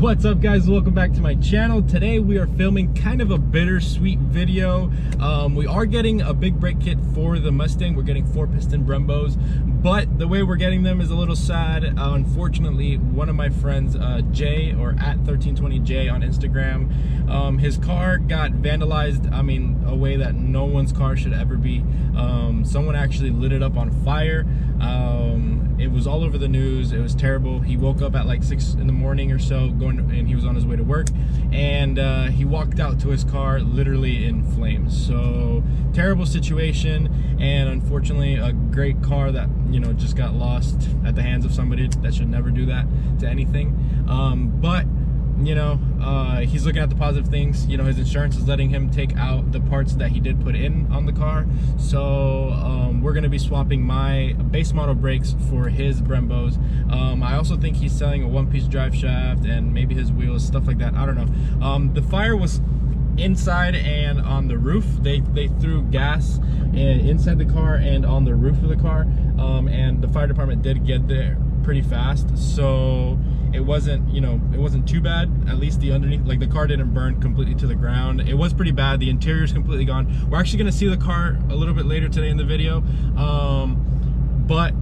What's up, guys? Welcome back to my channel. Today we are filming kind of a bittersweet video. We are getting a big brake kit for the Mustang. We're getting 4-piston Brembos, but the way we're getting them is a little sad. Unfortunately, one of my friends, Jay, or at 1320J on Instagram, his car got vandalized. I mean, a way that no one's car should ever be. Someone actually lit it up on fire. It was all over the news. It was terrible. He woke up at like 6 in the morning or so, and he was on his way to work, and he walked out to his car literally in flames. So terrible situation, and unfortunately a great car that, you know, just got lost at the hands of somebody that should never do that to anything. But you know, he's looking at the positive things. You know, his insurance is letting him take out the parts that he did put in on the car. So we're going to be swapping my base model brakes for his Brembos. I also think he's selling a one-piece drive shaft and maybe his wheels, stuff like that. I don't know. The fire was inside and on the roof. They threw gas inside the car and on the roof of the car, and the fire department did get there pretty fast. So it wasn't, you know, it wasn't too bad. At least the underneath, like the car didn't burn completely to the ground. It was pretty bad. The interior is completely gone. We're actually going to see the car a little bit later today in the video, but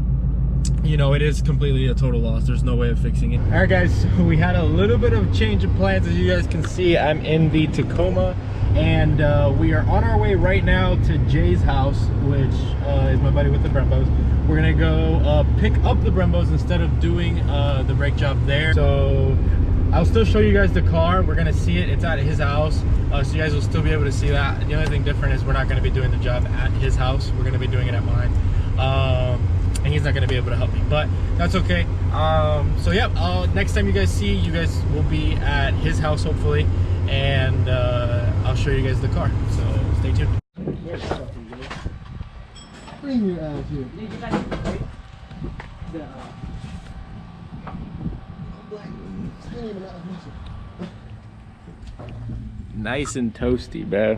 you know, it is completely a total loss. There's no way of fixing it. All right, guys, so we had a little bit of change of plans. As you guys can see, I'm in the Tacoma, and we are on our way right now to Jay's house, which is my buddy with the Brembos. We're gonna go pick up the Brembos instead of doing the brake job there. So I'll still show you guys the car. We're gonna see it. It's at his house, so you guys will still be able to see that. The only thing different is we're not gonna be doing the job at his house. We're gonna be doing it at mine. And he's not going to be able to help me, but that's okay. So yeah, next time you guys will be at his house hopefully, and I'll show you guys the car, so stay tuned. Bring your ass here. Nice and toasty, bro.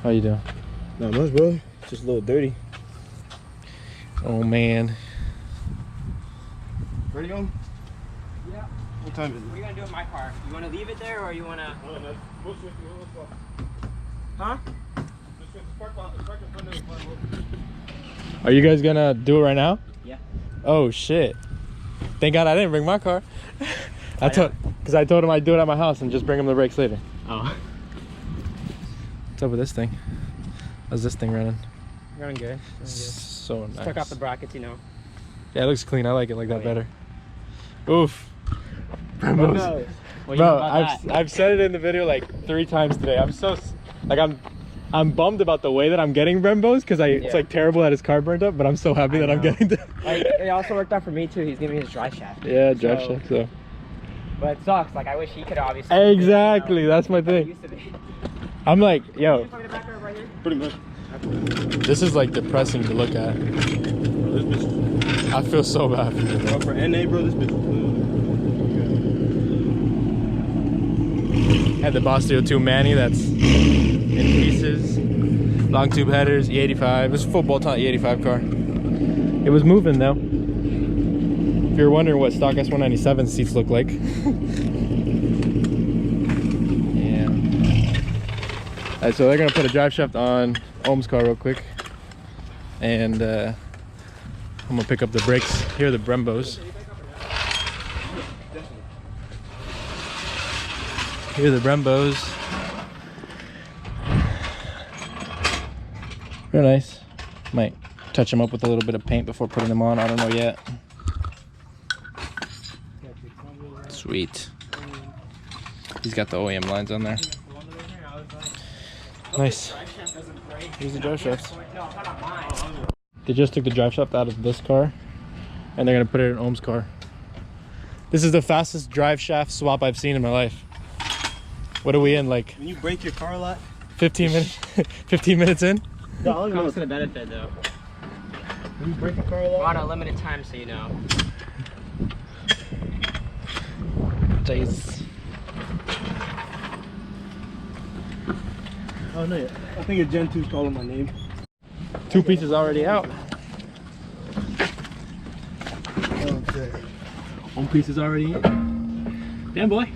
How you doing? Not much, bro. Just a little dirty. Oh man. Ready to go? Yeah. What time is it? What are you gonna do with my car? You wanna leave it there, or you wanna? Huh? Are you guys gonna do it right now? Yeah. Oh shit. Thank God I didn't bring my car. Because I told him I'd do it at my house and just bring him the brakes later. Oh. What's up with this thing? How's this thing running? Running good. So nice. Took off the brackets, you know. Yeah, it looks clean. I like it like that better. Oof. Brembos. Bro, I've said it in the video like 3 times today. I'm so like I'm bummed about the way that I'm getting Brembos, because it's like terrible that his car burned up, but I'm so happy that I'm getting them. Like, it also worked out for me too. He's giving me his drive shaft. Yeah, drive shaft. So. But it sucks. Like, I wish he could obviously. Exactly. That's my thing. I'm like, yo. Pretty much. This is like depressing to look at. I feel so bad for you. Bro, for NA, bro, this bitch. Had the Bostio 2 Manny that's in pieces. Long tube headers, E85. It was a full bolt-on E85 car. It was moving though. If you're wondering what stock S197 seats look like. Yeah. Alright, so they're gonna put a drive shaft on Ohm's car real quick. And I'm gonna pick up the brakes. Here are the Brembos. Here are the Brembos. Real nice. Might touch them up with a little bit of paint before putting them on. I don't know yet. Sweet. He's got the OEM lines on there. Nice. Here's the drive shafts. They just took the drive shaft out of this car, and they're gonna put it in Ohm's car. This is the fastest drive shaft swap I've seen in my life. What are we in, like? When you break your car a lot? 15 minutes. 15 minutes in. No, it comes to the benefit though. When you break your car a lot? We're on a limited time, so you know. Jeez. Oh no, I think a Gen 2's calling my name. 2 pieces already out. One piece is already in. Damn, boy.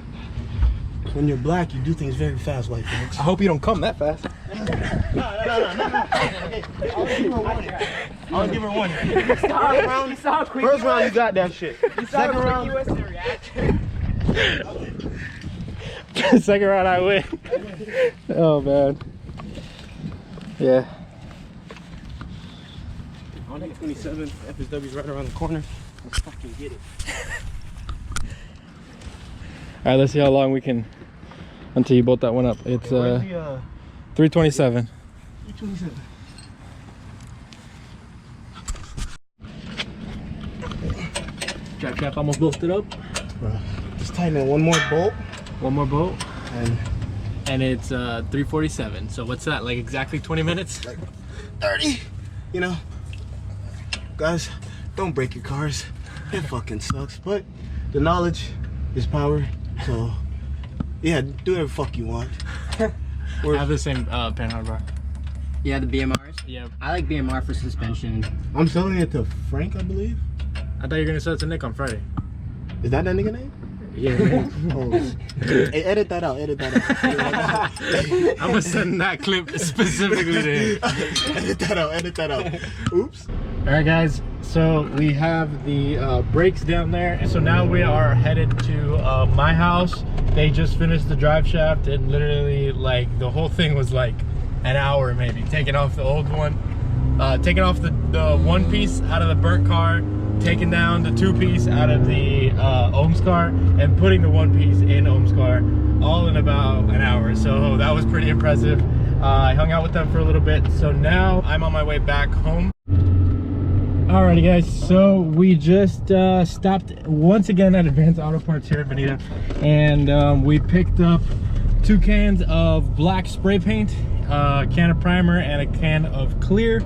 When you're black, you do things very fast, white folks. I hope you don't come that fast. No. I'll give her one. First round, first round, you got that shit. Second round, Second round, I win. Oh man. Yeah. I'll take a 27. FSW's right around the corner. Let's fucking get it. All right, let's see how long we can until you bolt that one up. It's 327. 327. Drive shaft almost bolted up. Just tighten in one more bolt. One more bolt. And it's 347. So what's that? Like exactly 20 minutes? like 30. You know, guys, don't break your cars. It fucking sucks. But the knowledge is power. So yeah, do whatever the fuck you want. I have the same panhard bar. Yeah, the BMRs. Yeah. I like BMR for suspension. I'm selling it to Frank, I believe. I thought you were gonna sell it to Nick on Friday. Is that nigga name? Yeah. Oh. Hey, edit that out. Edit that out. I'm gonna send that clip specifically to him. Edit that out. Edit that out. Oops. All right, guys. So we have the brakes down there, and so now we are headed to my house. They just finished the drive shaft, and literally, like, the whole thing was like an hour maybe. Taking off the old one, taking off the one piece out of the burnt car, taking down the two piece out of the Ohms car, and putting the one piece in Ohms car, all in about an hour. So that was pretty impressive. I hung out with them for a little bit, so now I'm on my way back home. Alrighty guys, so we just stopped once again at Advanced Auto Parts here at Bonita, and we picked up 2 cans of black spray paint, a can of primer, and a can of clear.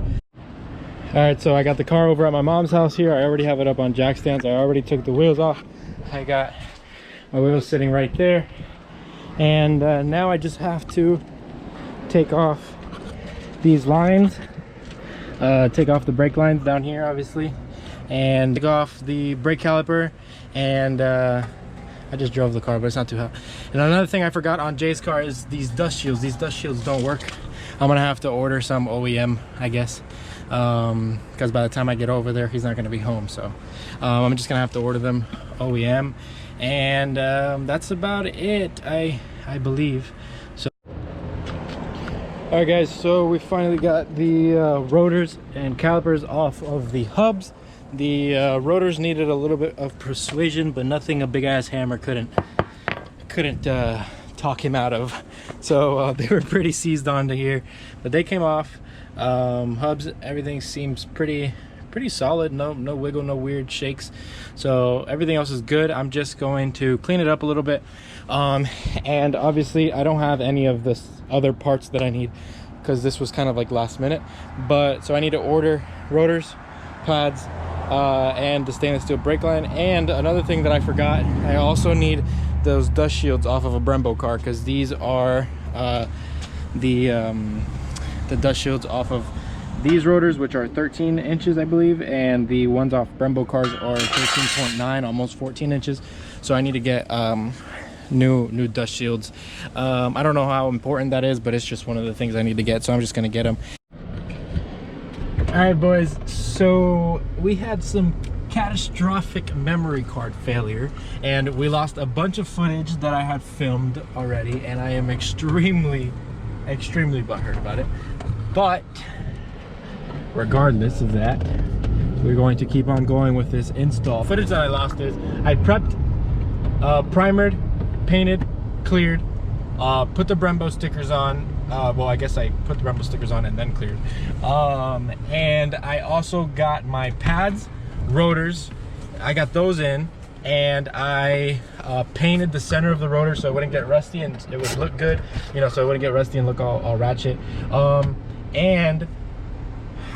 Alright, so I got the car over at my mom's house here. I already have it up on jack stands. I already took the wheels off. I got my wheels sitting right there, and now I just have to take off these lines. Take off the brake lines down here, obviously, and take off the brake caliper, and I just drove the car, but it's not too hot. And another thing I forgot on Jay's car is these dust shields. These dust shields don't work. I'm gonna have to order some OEM, I guess, because by the time I get over there, he's not gonna be home. So I'm just gonna have to order them OEM, and that's about it, I believe. Alright guys, so we finally got the rotors and calipers off of the hubs. The rotors needed a little bit of persuasion, but nothing a big ass hammer couldn't talk him out of. So they were pretty seized onto here, but they came off. Hubs, everything seems pretty solid. No wiggle, no weird shakes. So everything else is good. I'm just going to clean it up a little bit. And obviously I don't have any of the other parts that I need, because this was kind of like last minute. But so I need to order rotors, pads, and the stainless steel brake line. And another thing that I forgot, I also need those dust shields off of a Brembo car, because these are the dust shields off of these rotors, which are 13 inches I believe, and the ones off Brembo cars are 13.9, almost 14 inches. So I need to get new dust shields. I don't know how important that is, but it's just one of the things I need to get, so I'm just gonna get them. All right boys, so we had some catastrophic memory card failure, and we lost a bunch of footage that I had filmed already, and I am extremely butthurt about it. But regardless of that, we're going to keep on going with this install. Footage that I lost is I prepped, primered, painted, cleared, put the Brembo stickers on. Well, I guess I put the Brembo stickers on and then cleared. And I also got my pads, rotors, I got those in, and I painted the center of the rotor so it wouldn't get rusty and it would look good, you know, so it wouldn't get rusty and look all ratchet. And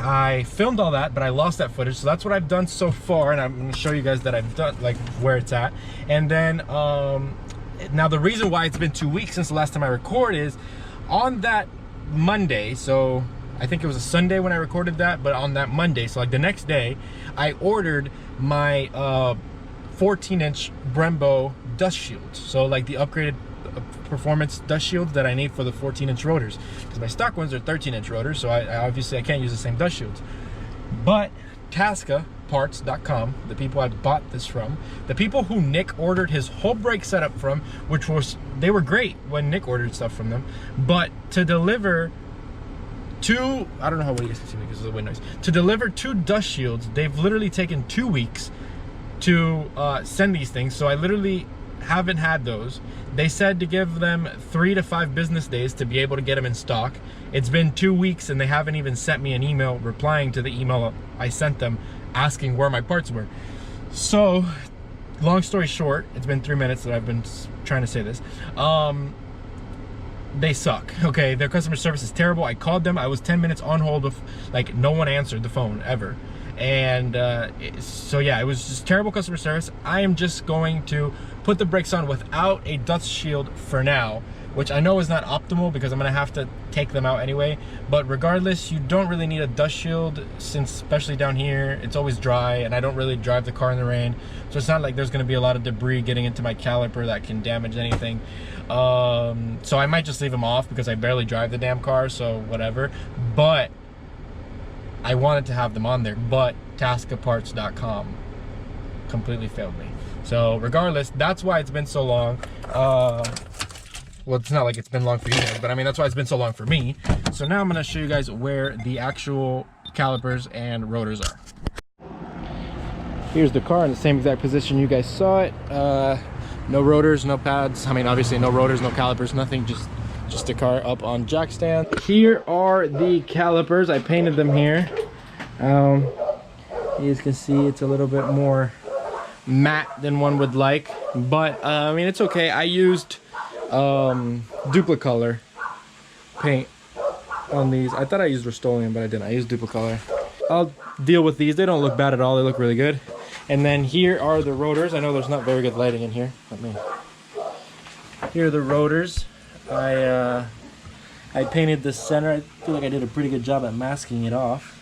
I filmed all that, but I lost that footage, so that's what I've done so far, and I'm going to show you guys that I've done, like, where it's at. And then now the reason why it's been 2 weeks since the last time I recorded is on that Monday. So I think it was a Sunday when I recorded that, but on that Monday, so like the next day, I ordered my 14-inch Brembo dust shields. So like the upgraded performance dust shields that I need for the 14-inch rotors, because my stock ones are 13-inch rotors, so I obviously I can't use the same dust shields. But TaskaParts.com, the people I bought this from, the people who Nick ordered his whole brake setup from, which was, they were great when Nick ordered stuff from them, but to deliver two, I don't know how well you guys can see me because of the wind noise, to deliver 2 dust shields, they've literally taken 2 weeks to send these things. So I literally haven't had those. They said to give them 3 to 5 business days to be able to get them in stock. It's been 2 weeks and they haven't even sent me an email replying to the email I sent them asking where my parts were. So long story short, it's been 3 minutes that I've been trying to say this. They suck. Okay, their customer service is terrible. I called them. I was 10 minutes on hold with, like, no one answered the phone ever. And so yeah, it was just terrible customer service. I am just going to put the brakes on without a dust shield for now, which I know is not optimal because I'm gonna have to take them out anyway. But regardless, you don't really need a dust shield, since especially down here it's always dry and I don't really drive the car in the rain, so it's not like there's gonna be a lot of debris getting into my caliper that can damage anything. So I might just leave them off because I barely drive the damn car, so whatever. But I wanted to have them on there, but TaskaParts.com completely failed me. So regardless, that's why it's been so long. Well, it's not like it's been long for you guys, but I mean, that's why it's been so long for me. So now I'm gonna show you guys where the actual calipers and rotors are. Here's the car in the same exact position you guys saw it. No rotors, no pads. I mean, obviously no rotors, no calipers, nothing, just the car up on jack stand. Here are the calipers. I painted them here. You guys can see it's a little bit more matte than one would like, but I mean, it's okay. I used Duplicolor paint on these. I thought I used Rust-Oleum, but I didn't. I used Duplicolor. I'll deal with these. They don't look bad at all. They look really good. And then here are the rotors. I know there's not very good lighting in here. Here are the rotors. I painted the center. I feel like I did a pretty good job at masking it off,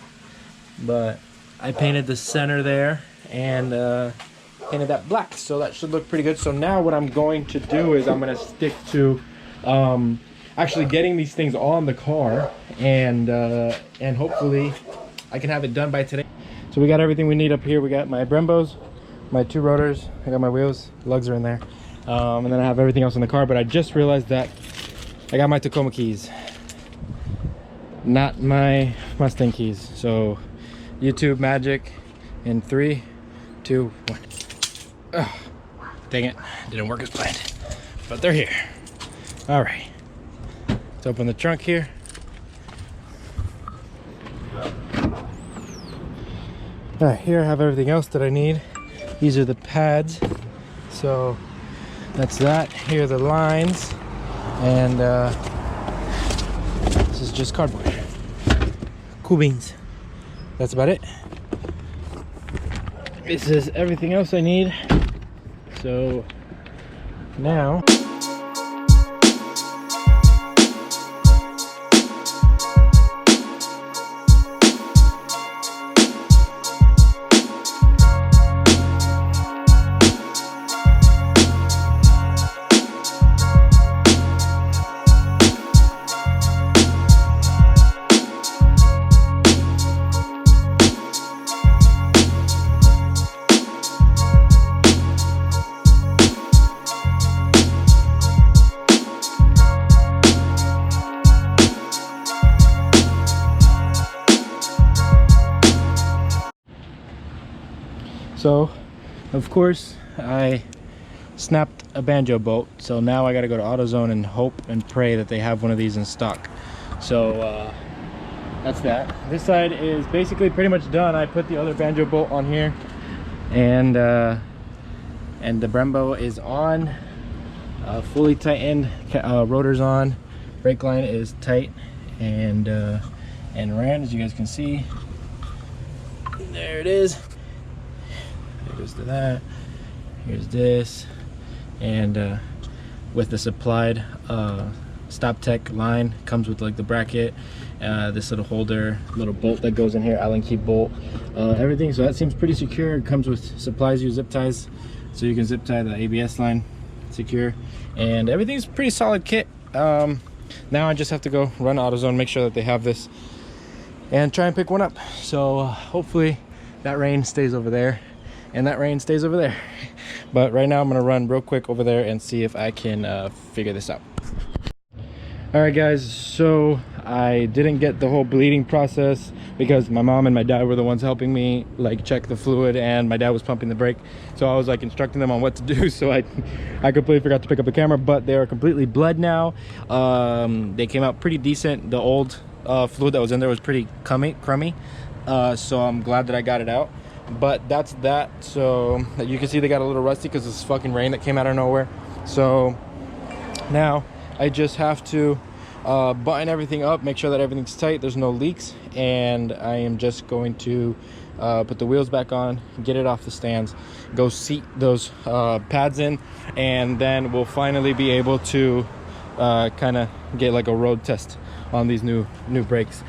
but I painted the center there and painted that black, so that should look pretty good. So now what I'm going to do is I'm going to stick to actually getting these things on the car, and hopefully I can have it done by today. So we got everything we need up here. We got my Brembos, my 2 rotors, I got my wheels, lugs are in there, and then I have everything else in the car. But I just realized that I got my Tacoma keys, not my Mustang keys. So YouTube magic in 3, 2, 1. Ugh, dang it, didn't work as planned, but they're here. All right, let's open the trunk here. All right, here I have everything else that I need. These are the pads, so that's that. Here are the lines, and this is just cardboard. Cool beans. That's about it. This is everything else I need. So now So, of course, I snapped a banjo bolt. So now I gotta go to AutoZone and hope and pray that they have one of these in stock. So that's that. This side is basically pretty much done. I put the other banjo bolt on here, and the Brembo is on, fully tightened, rotors on, brake line is tight and ran, as you guys can see. There it is. There goes to that. Here's this, and with the supplied Stop Tech line. Comes with like the bracket, this little holder, little bolt that goes in here, Allen key bolt, everything. So that seems pretty secure. It comes with supplies you zip ties, so you can zip tie the ABS line secure, and everything's pretty solid kit. Now I just have to go run AutoZone, make sure that they have this, and try and pick one up. So hopefully that rain stays over there and that rain stays over there. But right now I'm gonna run real quick over there and see if I can figure this out. All right guys, so I didn't get the whole bleeding process because my mom and my dad were the ones helping me like check the fluid, and my dad was pumping the brake, so I was like instructing them on what to do. So I completely forgot to pick up the camera, but they are completely bled now. They came out pretty decent. The old fluid that was in there was pretty crummy, so I'm glad that I got it out. But that's that. So you can see they got a little rusty because of this fucking rain that came out of nowhere. So now I just have to button everything up, make sure that everything's tight, there's no leaks, and I am just going to put the wheels back on, get it off the stands, go seat those pads in, and then we'll finally be able to kind of get like a road test on these new brakes.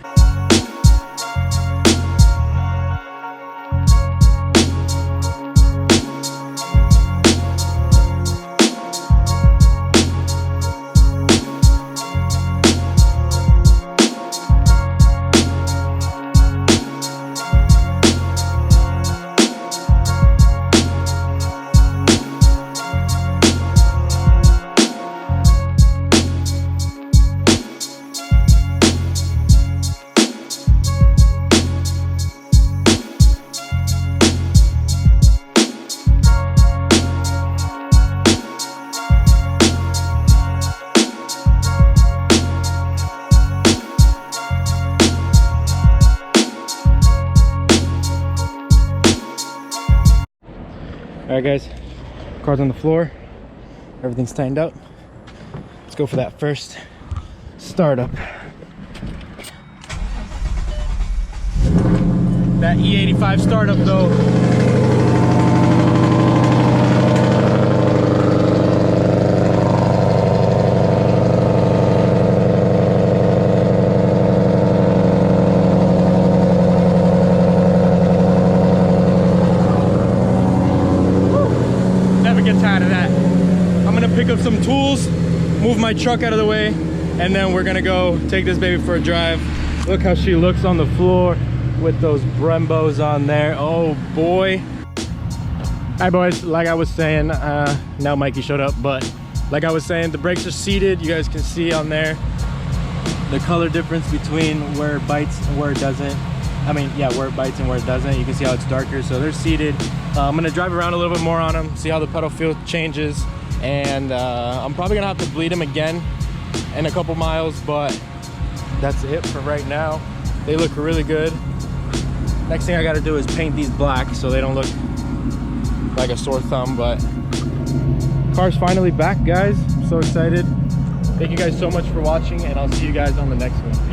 All right guys, car's on the floor, everything's tightened up. Let's go for that first startup. That E85 startup though, get tired of that. I'm gonna pick up some tools, move my truck out of the way, and then we're gonna go take this baby for a drive. Look how she looks on the floor with those Brembos on there. Oh boy. Hi boys, like I was saying, now Mikey showed up, but like I was saying, the brakes are seated. You guys can see on there the color difference between where it bites and where it doesn't. I mean, yeah, where it bites and where it doesn't. You can see how it's darker, so they're seated. I'm gonna drive around a little bit more on them, see how the pedal feel changes, and I'm probably gonna have to bleed them again in a couple miles, but that's it for right now. They look really good. Next thing I gotta do is paint these black so they don't look like a sore thumb, but car's finally back, guys. I'm so excited. Thank you guys so much for watching, and I'll see you guys on the next one.